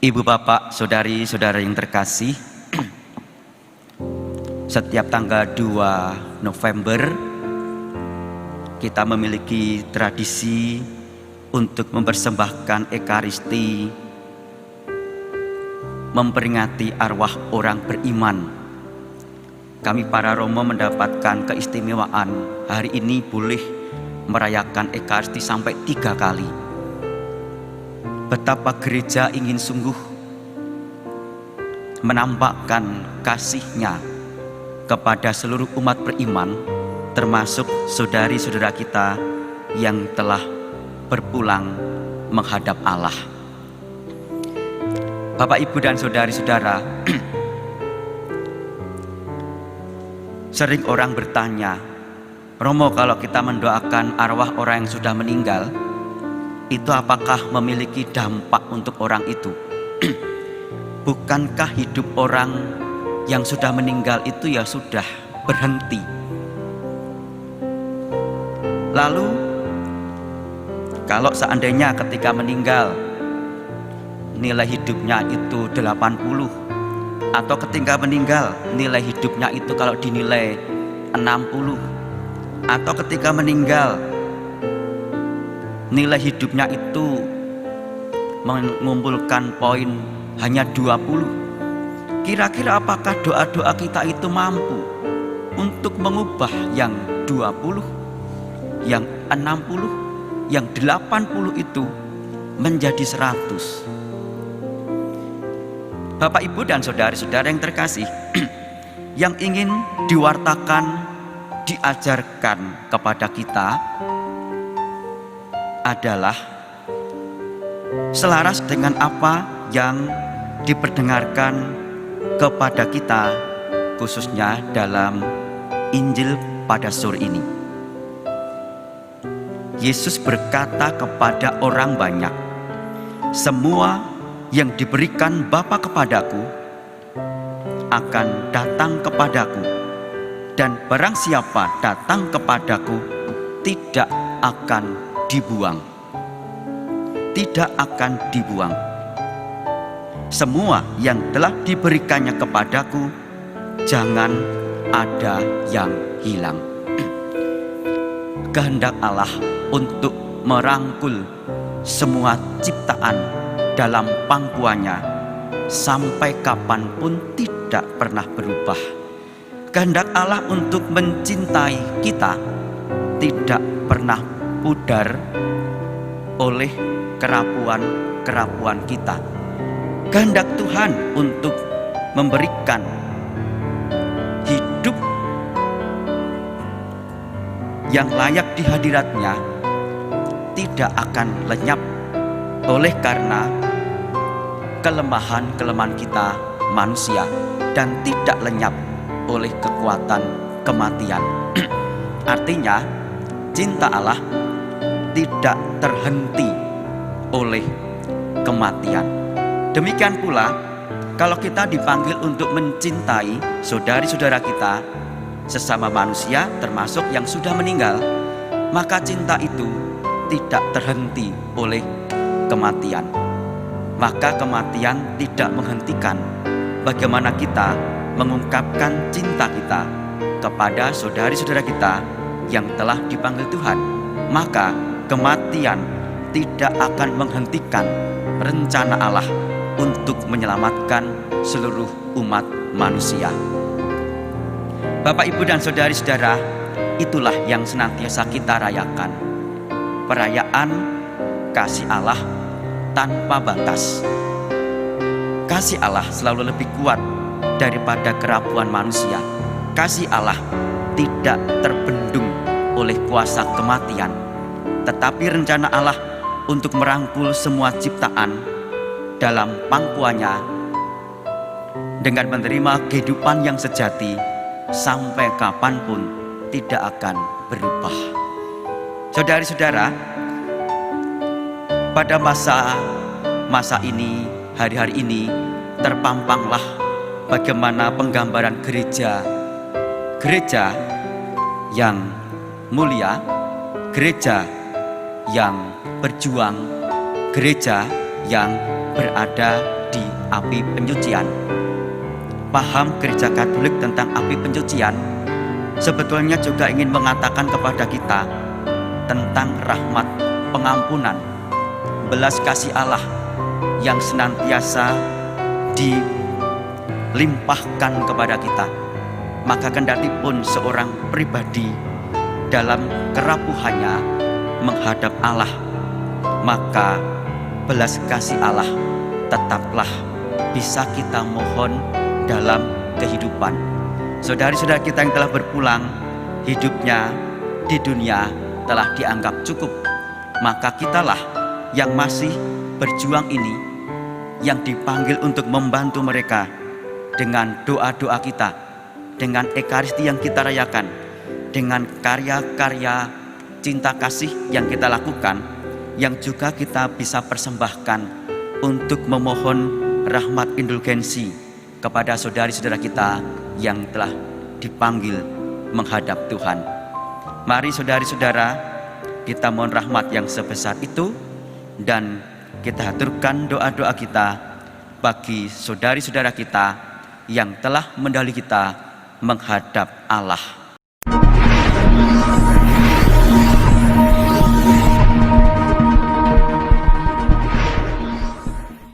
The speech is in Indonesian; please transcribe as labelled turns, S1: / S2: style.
S1: Ibu bapak, saudari-saudara yang terkasih, setiap tanggal 2 November kita memiliki tradisi untuk mempersembahkan Ekaristi, memperingati arwah orang beriman. Kami para Romo mendapatkan keistimewaan hari ini boleh merayakan Ekaristi sampai 3 kali. Betapa gereja ingin sungguh menampakkan kasih-Nya kepada seluruh umat beriman, termasuk saudari-saudara kita yang telah berpulang menghadap Allah. Bapak, Ibu, dan saudari-saudara, sering orang bertanya, Romo, kalau kita mendoakan arwah orang yang sudah meninggal, itu apakah memiliki dampak untuk orang itu? Bukankah hidup orang yang sudah meninggal itu ya sudah berhenti? Lalu kalau seandainya ketika meninggal nilai hidupnya itu 80, atau ketika meninggal nilai hidupnya itu kalau dinilai 60, atau ketika meninggal nilai hidupnya itu mengumpulkan poin hanya 20, kira-kira apakah doa-doa kita itu mampu untuk mengubah yang 20, yang 60, yang 80 itu menjadi 100? Bapak, Ibu, dan saudari-saudara yang terkasih, yang ingin diwartakan, diajarkan kepada kita adalah selaras dengan apa yang diperdengarkan kepada kita, khususnya dalam Injil pada sore ini. Yesus berkata kepada orang banyak, "Semua yang diberikan Bapa kepadaku akan datang kepadaku, dan barang siapa datang kepadaku tidak akan dibuang." Tidak akan dibuang. Semua yang telah diberikannya kepadaku, jangan ada yang hilang. Kehendak Allah untuk merangkul semua ciptaan dalam pangkuannya sampai kapanpun tidak pernah berubah. Kehendak Allah untuk mencintai kita tidak pernah pudar oleh kerapuan-kerapuan kita. Kehendak Tuhan untuk memberikan hidup yang layak di hadirat-Nya tidak akan lenyap oleh karena kelemahan-kelemahan kita manusia, dan tidak lenyap oleh kekuatan kematian. Artinya, cinta Allah tidak terhenti oleh kematian. Demikian pula kalau kita dipanggil untuk mencintai saudari-saudara kita, sesama manusia termasuk yang sudah meninggal, maka cinta itu tidak terhenti oleh kematian. Maka kematian tidak menghentikan bagaimana kita mengungkapkan cinta kita kepada saudari-saudara kita yang telah dipanggil Tuhan. Maka kematian tidak akan menghentikan rencana Allah untuk menyelamatkan seluruh umat manusia. Bapak, Ibu, dan saudari-saudara, itulah yang senantiasa kita rayakan. Perayaan kasih Allah tanpa batas. Kasih Allah selalu lebih kuat daripada kerapuan manusia. Kasih Allah tidak terbendung oleh kuasa kematian, tetapi rencana Allah untuk merangkul semua ciptaan dalam pangkuannya dengan menerima kehidupan yang sejati sampai kapanpun tidak akan berubah. Saudari-saudara, pada masa ini, hari-hari ini, terpampanglah bagaimana penggambaran gereja yang mulia, gereja yang berjuang, gereja yang berada di api penyucian. Paham Gereja Katolik tentang api penyucian sebetulnya juga ingin mengatakan kepada kita tentang rahmat, pengampunan, belas kasih Allah yang senantiasa dilimpahkan kepada kita. Maka kendati pun seorang pribadi dalam kerapuhannya menghadap Allah, maka belas kasih Allah tetaplah bisa kita mohon dalam kehidupan. Saudari-saudara kita yang telah berpulang, hidupnya di dunia telah dianggap cukup, maka kitalah yang masih berjuang ini yang dipanggil untuk membantu mereka dengan doa-doa kita, dengan ekaristi yang kita rayakan, dengan karya-karya cinta kasih yang kita lakukan, yang juga kita bisa persembahkan untuk memohon rahmat indulgensi kepada saudari-saudara kita yang telah dipanggil menghadap Tuhan. Mari saudari-saudara, kita mohon rahmat yang sebesar itu, dan kita haturkan doa-doa kita bagi saudari-saudara kita yang telah mendahului kita menghadap Allah.